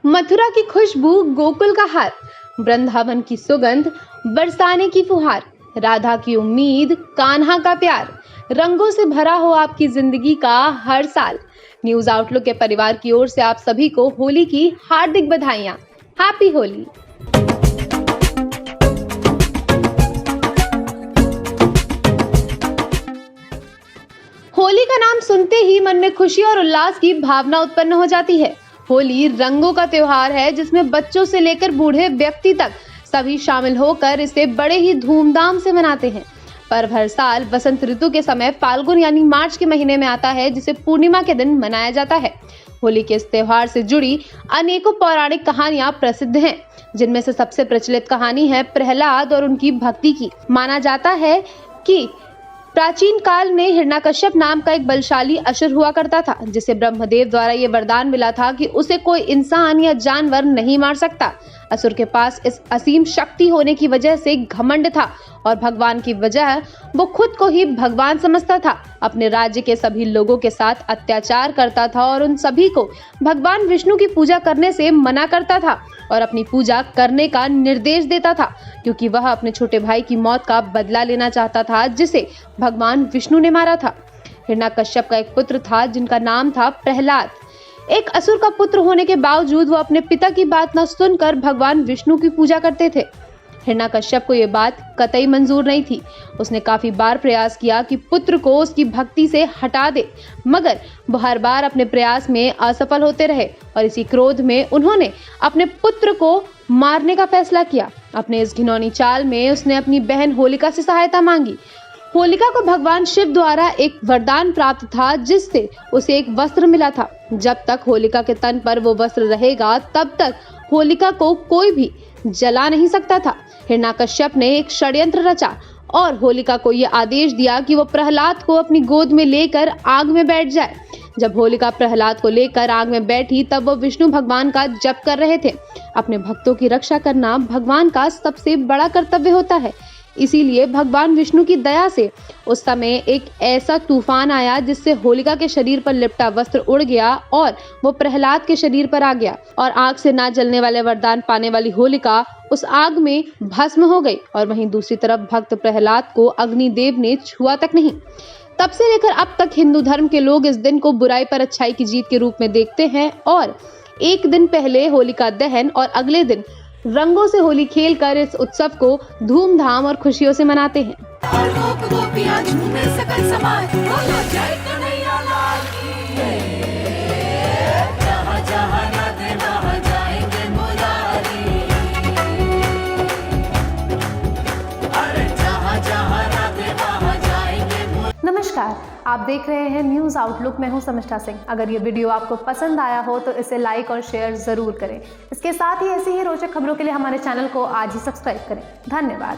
मथुरा की खुशबू, गोकुल का हार, वृंदावन की सुगंध, बरसाने की फुहार, राधा की उम्मीद, कान्हा का प्यार, रंगों से भरा हो आपकी जिंदगी का हर साल। न्यूज आउटलुक के परिवार की ओर से आप सभी को होली की हार्दिक बधाइयां। हैप्पी होली। होली का नाम सुनते ही मन में खुशी और उल्लास की भावना उत्पन्न हो जाती है। होली रंगों का त्योहार है जिसमें बच्चों से लेकर बूढ़े व्यक्ति तक सभी शामिल होकर इसे बड़े ही धूमधाम से मनाते हैं। पर्व हर साल वसंत ऋतु के समय फाल्गुन यानी मार्च के महीने में आता है, जिसे पूर्णिमा के दिन मनाया जाता है। होली के इस त्योहार से जुड़ी अनेकों पौराणिक कहानियां प्रसिद्ध हैं, जिनमें से सबसे प्रचलित कहानी है प्रहलाद और उनकी भक्ति की। माना जाता है कि प्राचीन काल में हिरण्यकश्यप नाम का एक बलशाली असुर हुआ करता था, जिसे ब्रह्मदेव द्वारा ये वरदान मिला था कि उसे कोई इंसान या जानवर नहीं मार सकता। असुर के पास इस असीम शक्ति होने की वजह से घमंड था और भगवान की वजह वो खुद को ही भगवान समझता था। अपने राज्य के सभी लोगों के साथ अत्याचार करता था और उन सभी को भगवान विष्णु की पूजा करने से मना करता था और अपनी पूजा करने का निर्देश देता था, क्योंकि वह अपने छोटे भाई की मौत का बदला लेना चाहता था, जिसे भगवान विष्णु ने मारा था। हिरण्यकश्यप का एक पुत्र था जिनका नाम था प्रहलाद। एक असुर का पुत्र होने के बावजूद वो अपने पिता की बात न सुनकर भगवान विष्णु की पूजा करते थे। हिरण्यकश्यप को यह बात कतई मंजूर नहीं थी। उसने काफी बार प्रयास किया कि पुत्र को उसकी भक्ति से हटा दे, मगर वो हर बार अपने प्रयास में असफल होते रहे और इसी क्रोध में उन्होंने अपने पुत्र को मारने का फैसला किया। अपने इस घिनौनी चाल में उसने अपनी बहन होलिका से सहायता मांगी। होलिका को भगवान शिव द्वारा एक वरदान प्राप्त था, जिससे उसे एक वस्त्र मिला था। जब तक होलिका के तन पर वो वस्त्र रहेगा, तब तक होलिका को कोई भी जला नहीं सकता था। हिरण्यकश्यप ने एक षड्यंत्र रचा और होलिका को यह आदेश दिया कि वो प्रहलाद को अपनी गोद में लेकर आग में बैठ जाए। जब होलिका प्रहलाद को लेकर आग में बैठी, तब वो विष्णु भगवान का जप कर रहे थे। अपने भक्तों की रक्षा करना भगवान का सबसे बड़ा कर्तव्य होता है। इसीलिए भगवान विष्णु की दया से उस समय एक ऐसा तूफान आया जिससे होलिका के शरीर पर लिपटा वस्त्र उड़ गया और वो प्रहलाद के शरीर पर आ गया और आग से ना जलने वाले वरदान पाने वाली होलिका उस आग में भस्म हो गई। और वहीं दूसरी तरफ भक्त प्रहलाद को अग्निदेव ने छुआ तक नहीं। तब से लेकर अब तक हिंदू धर्म के लोग इस दिन को बुराई पर अच्छाई की जीत के रूप में देखते हैं और एक दिन पहले होलिका दहन और अगले दिन रंगों से होली खेलकर इस उत्सव को धूमधाम और खुशियों से मनाते हैं। नमस्कार, आप देख रहे हैं न्यूज़ आउटलुक। मैं हूं समिष्ठा सिंह। अगर ये वीडियो आपको पसंद आया हो तो इसे लाइक और शेयर ज़रूर करें। इसके साथ ही ऐसी ही रोचक खबरों के लिए हमारे चैनल को आज ही सब्सक्राइब करें। धन्यवाद।